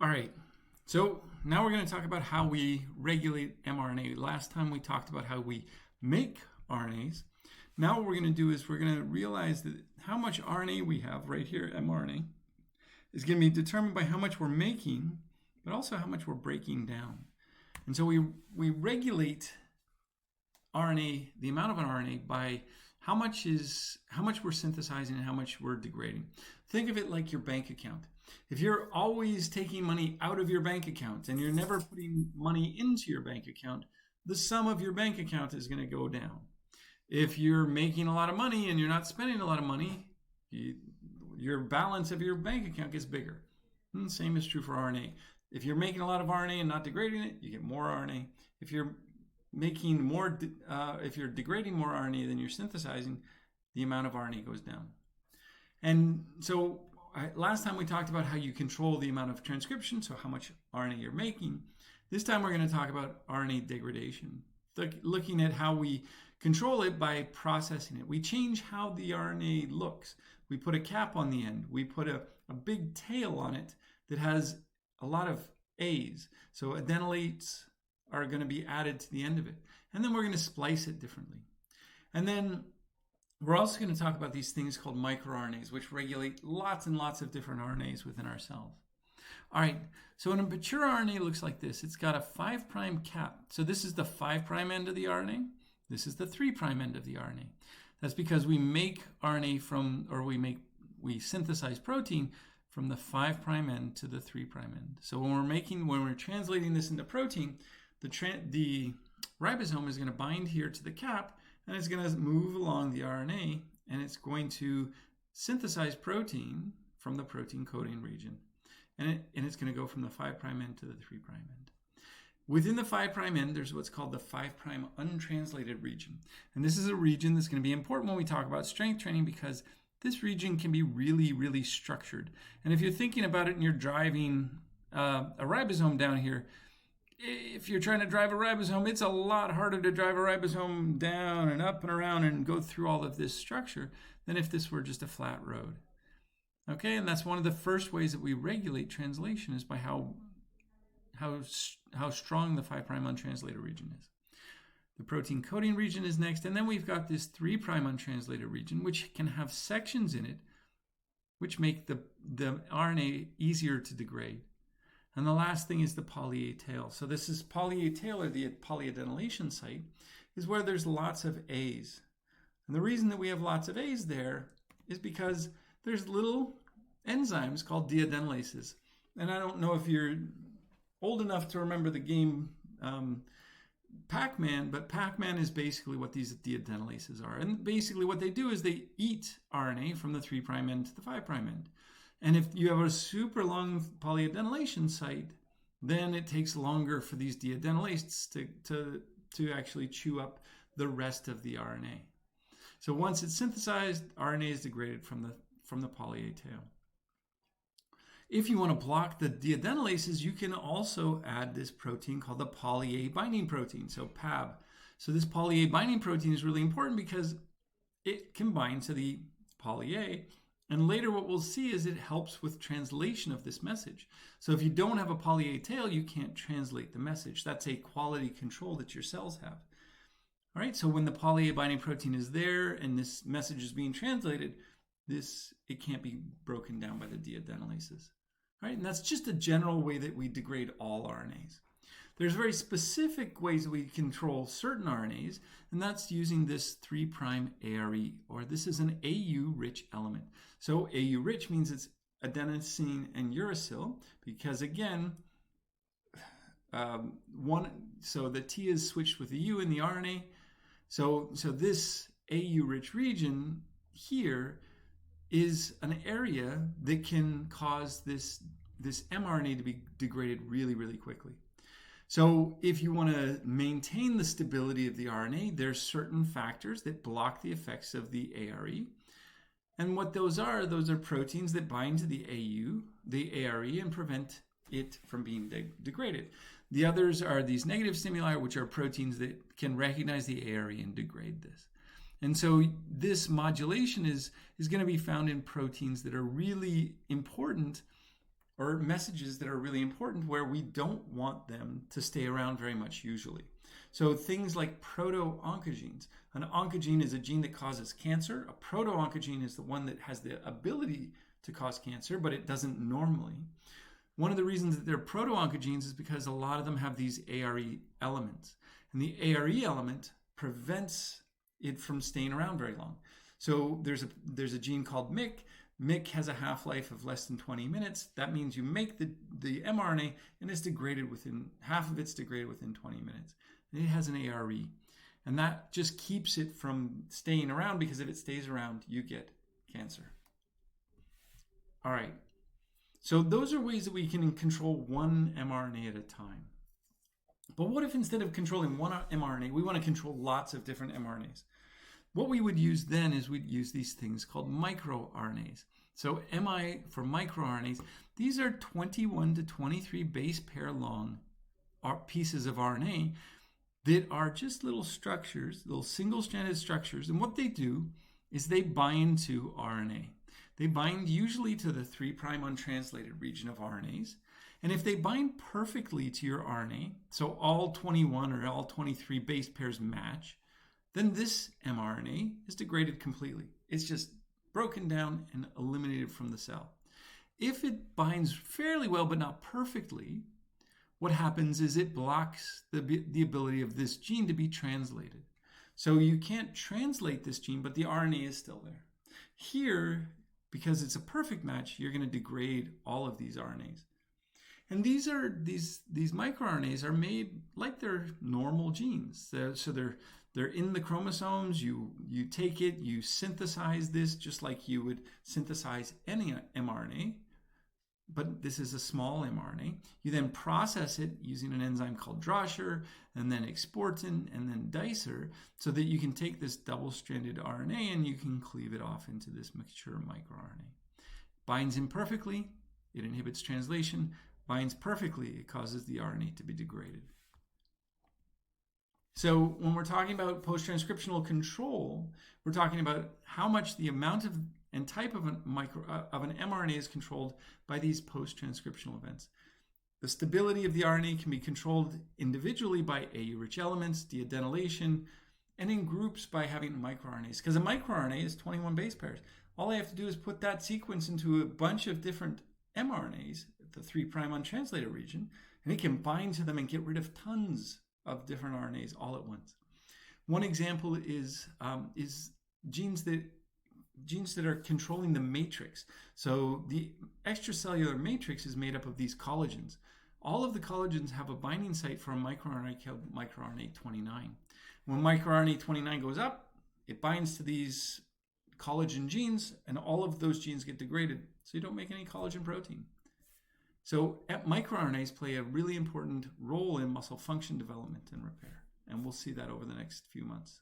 All right, so now we're going to talk about how we regulate mRNA. Last time we talked about how we make RNAs. Now what we're going to do is we're going to realize that how much RNA we have right here, mRNA, is going to be determined by how much we're making, but also how much we're breaking down. And so we regulate RNA, the amount of an RNA, by how much we're synthesizing and how much we're degrading. Think of it like your bank account. If you're always taking money out of your bank account and you're never putting money into your bank account, the sum of your bank account is going to go down. If you're making a lot of money and you're not spending a lot of money, your balance of your bank account gets bigger. And the same is true for RNA. If you're making a lot of RNA and not degrading it, you get more RNA. If you're making more, if you're degrading more RNA than you're synthesizing, the amount of RNA goes down. And so last time we talked about how you control the amount of transcription, so how much RNA you're making. This time we're going to talk about RNA degradation, looking at how we control it by processing it. We change how the RNA looks. We put a cap on the end. We put a big tail on it that has a lot of A's. So adenylates are going to be added to the end of it. And then we're going to splice it differently. And then we're also going to talk about these things called microRNAs, which regulate lots and lots of different RNAs within our cells. All right, so a mature RNA looks like this. It's got a 5' cap. So this is the 5' end of the RNA. This is the 3' end of the RNA. That's because we make RNA from, or we synthesize protein from the 5' end to the 3' end. So when we're translating this into protein, the ribosome is going to bind here to the cap, and it's going to move along the RNA, and it's going to synthesize protein from the protein coding region. And it's going to go from the 5' end to the 3' end. Within the 5' end, there's what's called the 5' untranslated region. And this is a region that's going to be important when we talk about strength training, because this region can be really, really structured. And if you're thinking about it and you're driving a ribosome down here, if you're trying to drive a ribosome, it's a lot harder to drive a ribosome down and up and around and go through all of this structure than if this were just a flat road. Okay, and that's one of the first ways that we regulate translation, is by how strong the 5' untranslated region is. The protein coding region is next, and then we've got this 3' untranslated region, which can have sections in it which make the RNA easier to degrade. And the last thing is the poly A tail. So this is poly A tail, or the polyadenylation site, is where there's lots of A's. And the reason that we have lots of A's there is because there's little enzymes called deadenylases. And I don't know if you're old enough to remember the game Pac-Man, but Pac-Man is basically what these deadenylases are. And basically what they do is they eat RNA from the 3' end to the 5' end. And if you have a super long polyadenylation site, then it takes longer for these deadenylases to actually chew up the rest of the RNA. So once it's synthesized, RNA is degraded from the poly A tail. If you want to block the deadenylases, you can also add this protein called the poly A binding protein, so PAB. So this poly A binding protein is really important because it can bind to the poly A. And later what we'll see is it helps with translation of this message. So if you don't have a poly A tail, you can't translate the message. That's a quality control that your cells have. All right, so when the poly A binding protein is there and this message is being translated, it can't be broken down by the deadenylases. All right, and that's just a general way that we degrade all RNAs. There's very specific ways that we control certain RNAs, and that's using this 3' ARE, or this is an AU-rich element. So AU-rich means it's adenosine and uracil, because again, so the T is switched with the U in the RNA. So this AU-rich region here is an area that can cause this mRNA to be degraded really, really quickly. So if you want to maintain the stability of the RNA, there's certain factors that block the effects of the ARE. And what those are proteins that bind to the ARE, and prevent it from being degraded. The others are these negative stimuli, which are proteins that can recognize the ARE and degrade this. And so this modulation is going to be found in proteins that are really important or messages that are really important where we don't want them to stay around very much usually. So things like proto-oncogenes. An oncogene is a gene that causes cancer. A proto-oncogene is the one that has the ability to cause cancer, but it doesn't normally. One of the reasons that they're proto-oncogenes is because a lot of them have these ARE elements. And the ARE element prevents it from staying around very long. So there's a gene called MYC. MYC has a half-life of less than 20 minutes. That means you make the mRNA and it's degraded half of it's degraded within 20 minutes. And it has an ARE. And that just keeps it from staying around, because if it stays around, you get cancer. All right. So those are ways that we can control one mRNA at a time. But what if instead of controlling one mRNA, we want to control lots of different mRNAs? What we would use then is we'd use these things called microRNAs. So MI for microRNAs, these are 21 to 23 base pair long pieces of RNA that are just little structures, little single-stranded structures. And what they do is they bind to RNA. They bind usually to the 3' untranslated region of RNAs. And if they bind perfectly to your RNA, so all 21 or all 23 base pairs match, then this mRNA is degraded completely. It's just broken down and eliminated from the cell. If it binds fairly well but not perfectly, what happens is it blocks the ability of this gene to be translated. So you can't translate this gene, but the RNA is still there. Here, because it's a perfect match, you're going to degrade all of these RNAs. And these microRNAs are made like they're normal genes. So they're in the chromosomes. You take it, you synthesize this just like you would synthesize any mRNA, but this is a small mRNA. You then process it using an enzyme called Droscher, and then exportin, and then dicer, so that you can take this double-stranded RNA and you can cleave it off into this mature microRNA. Binds imperfectly, it inhibits translation. Binds perfectly, it causes the RNA to be degraded. So when we're talking about post-transcriptional control, we're talking about how much the amount of and type of an mRNA is controlled by these post-transcriptional events. The stability of the RNA can be controlled individually by AU-rich elements, deadenylation, and in groups by having microRNAs. Because a microRNA is 21 base pairs. All I have to do is put that sequence into a bunch of different mRNAs, the 3' untranslated region, and it can bind to them and get rid of tons of different RNAs all at once. One example is genes that are controlling the matrix. So the extracellular matrix is made up of these collagens. All of the collagens have a binding site for a microRNA called microRNA 29. When microRNA 29 goes up, it binds to these collagen genes, and all of those genes get degraded, so you don't make any collagen protein. So microRNAs play a really important role in muscle function development and repair, and we'll see that over the next few months.